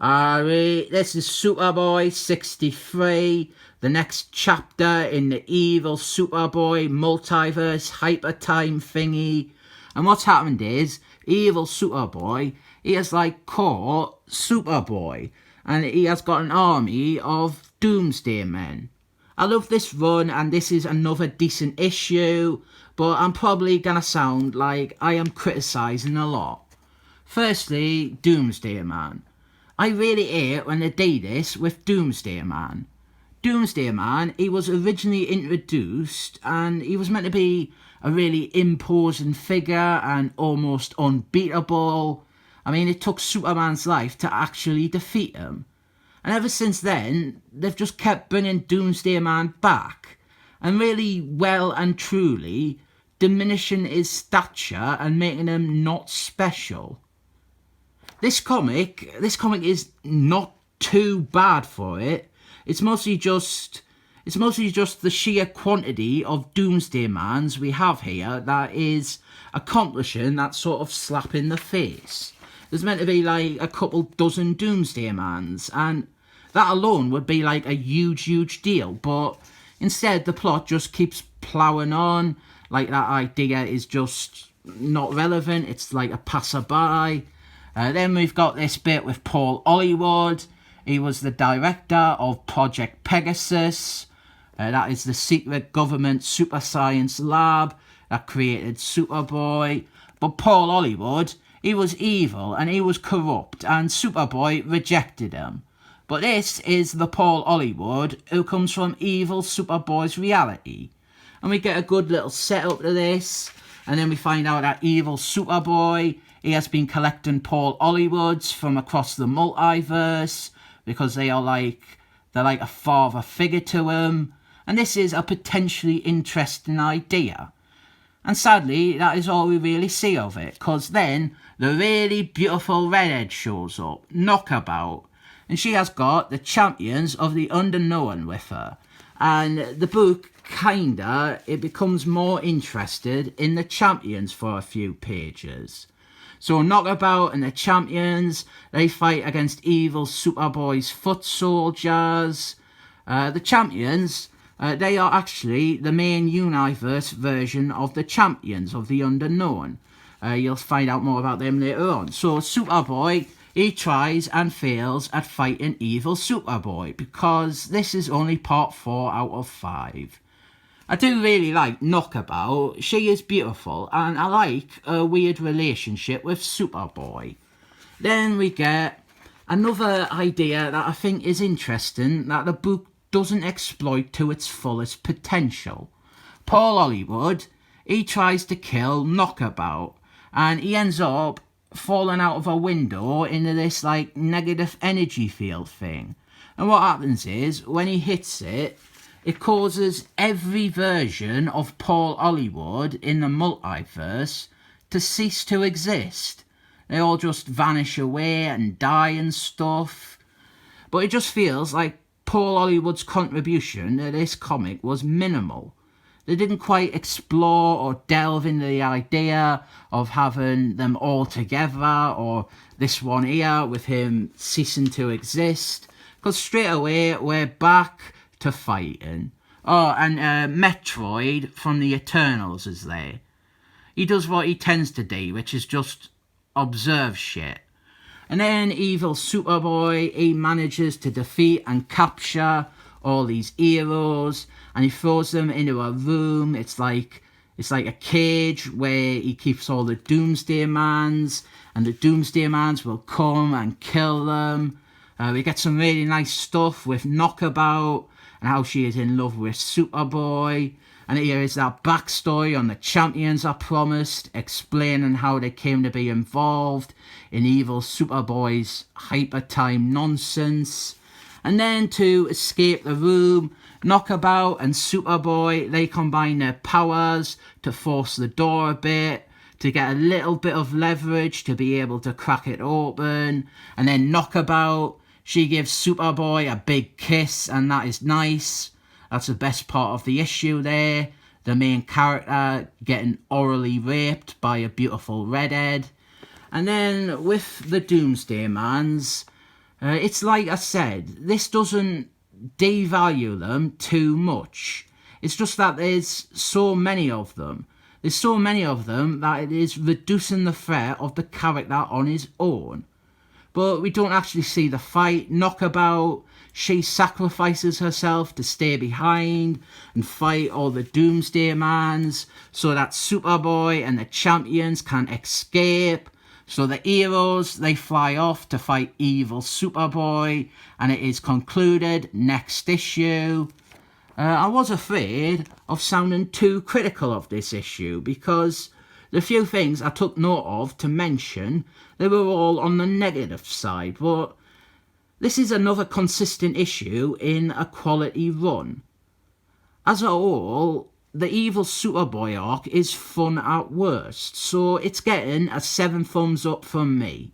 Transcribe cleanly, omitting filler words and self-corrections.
This is Superboy 63, the next chapter in the evil Superboy multiverse hyper time thingy. And what's happened is, evil Superboy, he has like caught Superboy, and he has got an army of Doomsday Men. I love this run, and this is another decent issue, but I'm probably gonna sound like I am criticising a lot. Firstly, Doomsday Man. I really hate when they do this with Doomsday Man. Doomsday Man, he was originally introduced, and he was meant to be a really imposing figure and almost unbeatable. I mean, it took Superman's life to actually defeat him. And ever since then, they've just kept bringing Doomsday Man back, and really well and truly diminishing his stature and making him not special. This comic is not too bad for it. It's mostly just the sheer quantity of Doomsday Mans we have here that is accomplishing that sort of slap in the face. There's meant to be like a couple dozen Doomsday Mans, and that alone would be like a huge deal, but instead the plot just keeps ploughing on, like that idea is just not relevant, it's like a passerby. Then we've got this bit with Paul Hollywood. He was the director of Project Pegasus. That is the secret government super science lab that created Superboy. But Paul Hollywood, he was evil and he was corrupt, and Superboy rejected him. But this is the Paul Hollywood who comes from evil Superboy's reality. And we get a good little setup to this. And then we find out that evil Superboy, he has been collecting Paul Hollywoods from across the multiverse because they're like a father figure to him. And this is a potentially interesting idea. And sadly, that is all we really see of it, because then the really beautiful redhead shows up, Knockabout. And she has got the champions of the unknown with her. And the book it becomes more interested in the champions for a few pages. So Knockabout and the champions, they fight against evil Superboy's foot soldiers. The champions, they are actually the main universe version of the champions of the unknown. You'll find out more about them later on. So Superboy, he tries and fails at fighting evil Superboy, because this is only part 4 out of 5. I do really like Knockabout. She is beautiful, and I like a weird relationship with Superboy. Then we get another idea that I think is interesting, that the book doesn't exploit to its fullest potential. Paul Hollywood, he tries to kill Knockabout, and he ends up falling out of a window into this like negative energy field thing. And what happens is, when he hits it, it causes every version of Paul Hollywood in the multiverse to cease to exist. They all just vanish away and die and stuff. But it just feels like Paul Hollywood's contribution to this comic was minimal. They didn't quite explore or delve into the idea of having them all together, or this one here with him ceasing to exist. Because straight away we're back to fighting. Oh, and Metroid from the Eternals is there. He does what he tends to do, which is just observe shit. And then evil Superboy, he manages to defeat and capture all these heroes, and he throws them into a room. It's like a cage where he keeps all the Doomsday Mans, and the Doomsday Mans will come and kill them. We get some really nice stuff with Knockabout and how she is in love with Superboy. And here is that backstory on the champions I promised, explaining how they came to be involved in evil Superboy's hyper time nonsense. And then to escape the room, Knockabout and Superboy, they combine their powers to force the door a bit, to get a little bit of leverage to be able to crack it open. And then Knockabout, she gives Superboy a big kiss, and that is nice. That's the best part of the issue there. The main character getting orally raped by a beautiful redhead. And then with the Doomsday Mans, It's like I said, this doesn't devalue them too much. It's just that there's so many of them. There's so many of them that it is reducing the threat of the character on his own. But we don't actually see the fight. Knockabout, she sacrifices herself to stay behind and fight all the Doomsday Mans so that Superboy and the champions can escape. So the heroes, they fly off to fight evil Superboy, and it is concluded next issue. I was afraid of sounding too critical of this issue because the few things I took note of to mention, they were all on the negative side, but this is another consistent issue in a quality run. As a whole, the evil Superboy arc is fun at worst, so it's getting a 7 thumbs up from me.